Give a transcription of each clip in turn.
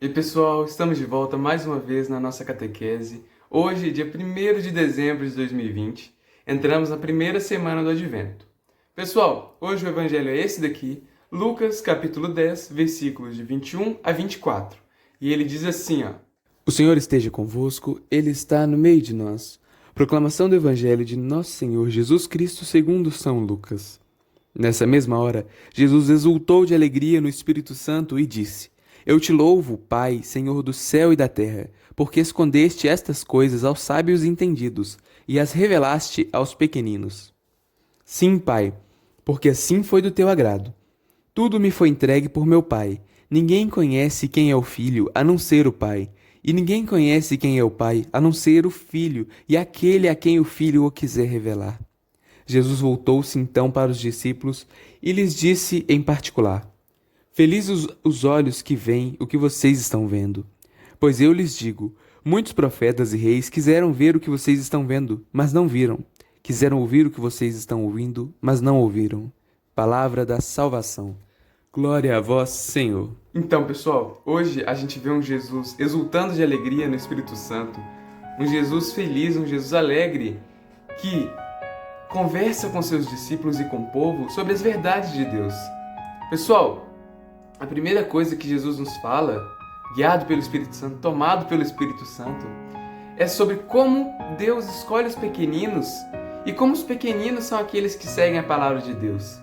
E pessoal, estamos de volta mais uma vez na nossa catequese. Hoje, dia 1º de dezembro de 2020, entramos na primeira semana do Advento. Pessoal, hoje o evangelho é esse daqui, Lucas capítulo 10, versículos de 21 a 24. E ele diz assim, ó: O Senhor esteja convosco, Ele está no meio de nós. Proclamação do evangelho de nosso Senhor Jesus Cristo segundo São Lucas. Nessa mesma hora, Jesus exultou de alegria no Espírito Santo e disse: Eu te louvo, Pai, Senhor do céu e da terra, porque escondeste estas coisas aos sábios e entendidos e as revelaste aos pequeninos. Sim, Pai, porque assim foi do teu agrado. Tudo me foi entregue por meu Pai. Ninguém conhece quem é o Filho, a não ser o Pai. E ninguém conhece quem é o Pai, a não ser o Filho, e aquele a quem o Filho o quiser revelar. Jesus voltou-se então para os discípulos e lhes disse em particular: Felizes os olhos que veem o que vocês estão vendo. Pois eu lhes digo, muitos profetas e reis quiseram ver o que vocês estão vendo, mas não viram. Quiseram ouvir o que vocês estão ouvindo, mas não ouviram. Palavra da salvação. Glória a vós, Senhor. Então, pessoal, hoje a gente vê um Jesus exultando de alegria no Espírito Santo, um Jesus feliz, um Jesus alegre, que conversa com seus discípulos e com o povo sobre as verdades de Deus. Pessoal, a primeira coisa que Jesus nos fala, guiado pelo Espírito Santo, tomado pelo Espírito Santo, é sobre como Deus escolhe os pequeninos e como os pequeninos são aqueles que seguem a palavra de Deus.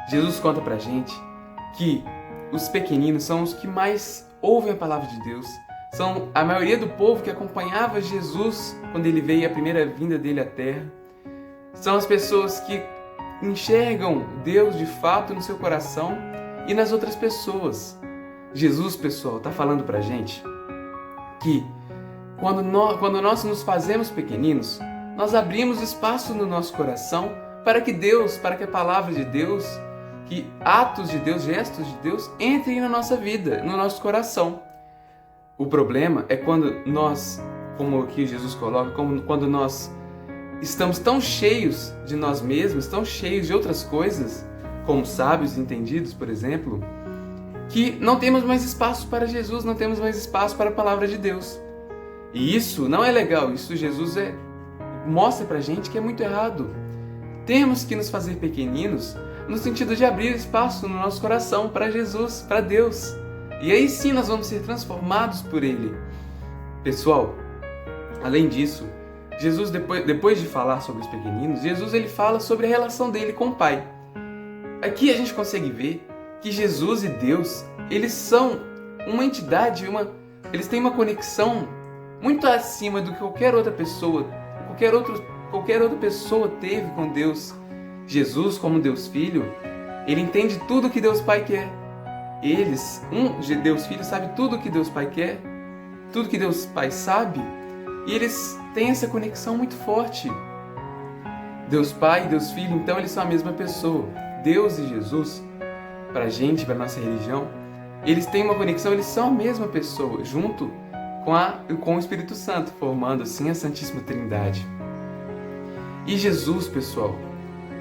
Jesus conta pra gente que os pequeninos são os que mais ouvem a palavra de Deus, são a maioria do povo que acompanhava Jesus quando ele veio, a primeira vinda dele à Terra. São as pessoas que enxergam Deus de fato no seu coração e nas outras pessoas. Jesus, pessoal, está falando pra gente que quando nós nos fazemos pequeninos, nós abrimos espaço no nosso coração para que Deus, para que a palavra de Deus, que atos de Deus, gestos de Deus entrem na nossa vida, no nosso coração. O problema é quando nós, como aqui Jesus coloca, quando nós estamos tão cheios de nós mesmos, tão cheios de outras coisas, como sábios e entendidos, por exemplo, que não temos mais espaço para Jesus, não temos mais espaço para a palavra de Deus. E isso não é legal, isso Jesus mostra pra gente que é muito errado. Temos que nos fazer pequeninos no sentido de abrir espaço no nosso coração para Jesus, para Deus. E aí sim nós vamos ser transformados por Ele. Pessoal, além disso, Jesus, depois de falar sobre os pequeninos, Jesus ele fala sobre a relação dele com o Pai. Aqui a gente consegue ver que Jesus e Deus, eles são uma entidade, eles têm uma conexão muito acima do que qualquer outra pessoa teve com Deus. Jesus, como Deus Filho, ele entende tudo o que Deus Pai quer. Deus Filho sabe tudo o que Deus Pai quer, tudo que Deus Pai sabe, e eles têm essa conexão muito forte. Deus Pai e Deus Filho, então, eles são a mesma pessoa. Deus e Jesus, pra gente, pra nossa religião, eles têm uma conexão, eles são a mesma pessoa, junto com o Espírito Santo, formando assim a Santíssima Trindade. E Jesus, pessoal,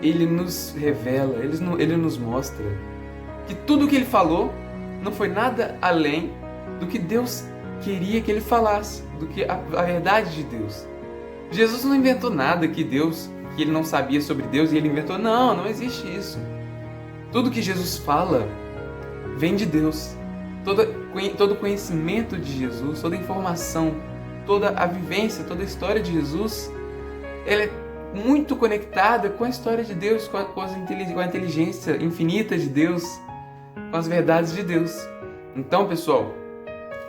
ele nos revela, ele nos mostra que tudo o que ele falou não foi nada além do que Deus queria que ele falasse, do que a verdade de Deus. Jesus não inventou nada que ele não sabia sobre Deus e ele inventou. Não existe isso. Tudo que Jesus fala vem de Deus. Todo conhecimento de Jesus, toda informação, toda a vivência, toda a história de Jesus, ela é muito conectada com a história de Deus, com a inteligência infinita de Deus, com as verdades de Deus. Então, pessoal,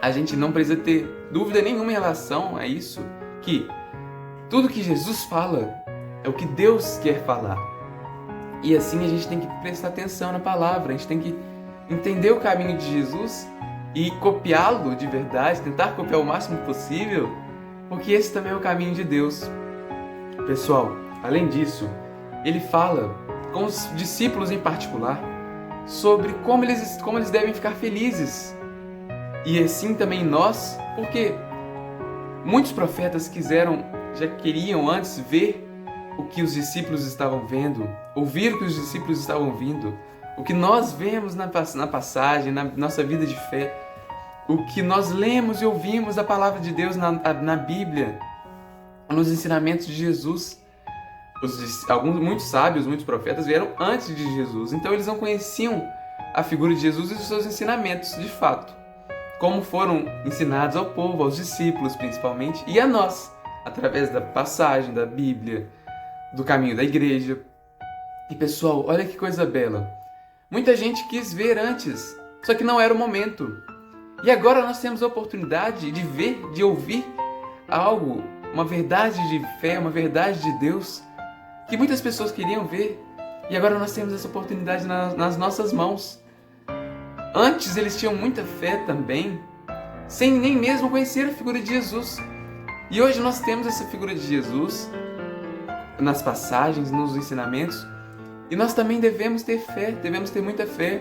a gente não precisa ter dúvida nenhuma em relação a isso, que tudo que Jesus fala é o que Deus quer falar. E assim a gente tem que prestar atenção na palavra, a gente tem que entender o caminho de Jesus e copiá-lo de verdade, tentar copiar o máximo possível, porque esse também é o caminho de Deus. Pessoal, além disso, ele fala com os discípulos em particular sobre como eles devem ficar felizes. E assim também nós, porque muitos profetas já queriam antes ver o que os discípulos estavam vendo, ouvir o que os discípulos estavam ouvindo, o que nós vemos na passagem, na nossa vida de fé. o que nós lemos e ouvimos da palavra de Deus na Bíblia, nos ensinamentos de Jesus. Muitos sábios, muitos profetas vieram antes de Jesus, então eles não conheciam a figura de Jesus e os seus ensinamentos de fato, como foram ensinados ao povo, aos discípulos principalmente, e a nós, através da passagem da Bíblia, do caminho da igreja. E pessoal, olha que coisa bela. Muita gente quis ver antes, só que não era o momento. E agora nós temos a oportunidade de ver, de ouvir algo, uma verdade de fé, uma verdade de Deus, que muitas pessoas queriam ver. E agora nós temos essa oportunidade nas nossas mãos. Antes eles tinham muita fé também, sem nem mesmo conhecer a figura de Jesus. E hoje nós temos essa figura de Jesus nas passagens, nos ensinamentos, e nós também devemos ter fé, devemos ter muita fé.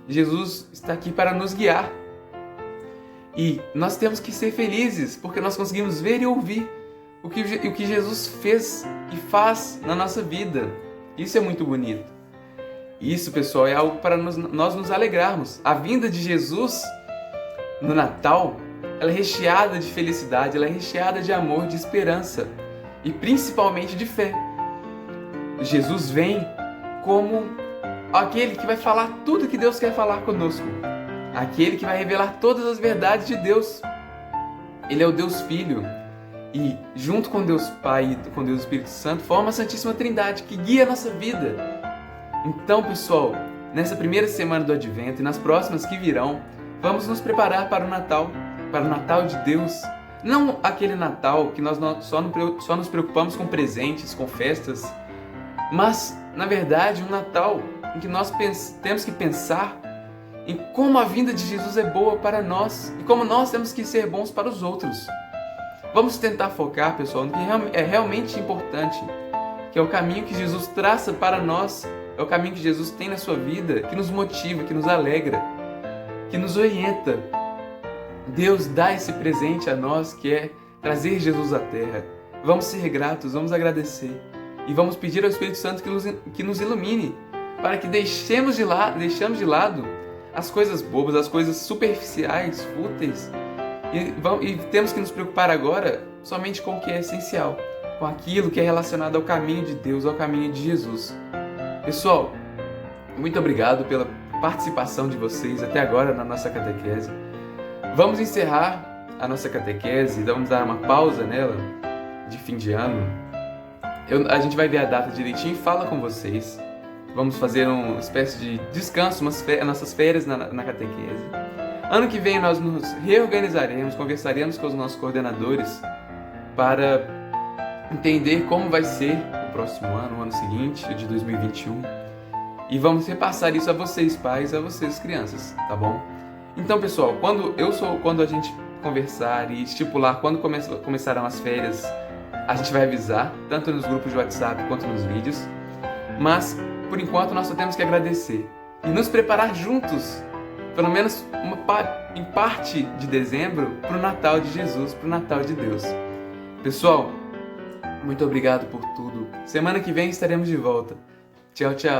Jesus está aqui para nos guiar. E nós temos que ser felizes, porque nós conseguimos ver e ouvir o que Jesus fez e faz na nossa vida. Isso é muito bonito. Isso, pessoal, é algo para nós nos alegrarmos. A vinda de Jesus no Natal, ela é recheada de felicidade, ela é recheada de amor, de esperança e principalmente de fé. Jesus vem como aquele que vai falar tudo que Deus quer falar conosco, aquele que vai revelar todas as verdades de Deus. Ele é o Deus Filho e, junto com Deus Pai e com Deus Espírito Santo, forma a Santíssima Trindade que guia a nossa vida. Então, pessoal, nessa primeira semana do Advento e nas próximas que virão, vamos nos preparar para o Natal de Deus. Não aquele Natal que nós só nos preocupamos com presentes, com festas, mas, na verdade, um Natal em que nós temos que pensar em como a vinda de Jesus é boa para nós e como nós temos que ser bons para os outros. Vamos tentar focar, pessoal, no que é realmente importante, que é o caminho que Jesus traça para nós, é o caminho que Jesus tem na sua vida, que nos motiva, que nos alegra, que nos orienta. Deus dá esse presente a nós, que é trazer Jesus à Terra. Vamos ser gratos, vamos agradecer e vamos pedir ao Espírito Santo que nos ilumine, para que deixemos de lado as coisas bobas, as coisas superficiais, fúteis, e temos que nos preocupar agora somente com o que é essencial, com aquilo que é relacionado ao caminho de Deus, ao caminho de Jesus. Pessoal, muito obrigado pela participação de vocês até agora na nossa catequese. Vamos encerrar a nossa catequese, vamos dar uma pausa nela, de fim de ano. A gente vai ver a data direitinho e fala com vocês. Vamos fazer uma espécie de descanso, nossas férias na catequese. Ano que vem nós nos reorganizaremos, conversaremos com os nossos coordenadores para entender como vai ser o próximo ano, o ano seguinte, o de 2021. E vamos repassar isso a vocês, pais, a vocês, crianças, tá bom? Então, pessoal, quando a gente conversar e estipular quando começarão as férias, a gente vai avisar, tanto nos grupos de WhatsApp quanto nos vídeos. Mas, por enquanto, nós só temos que agradecer e nos preparar juntos, pelo menos em parte de dezembro, para o Natal de Jesus, para o Natal de Deus. Pessoal, muito obrigado por tudo. Semana que vem estaremos de volta. Tchau, tchau.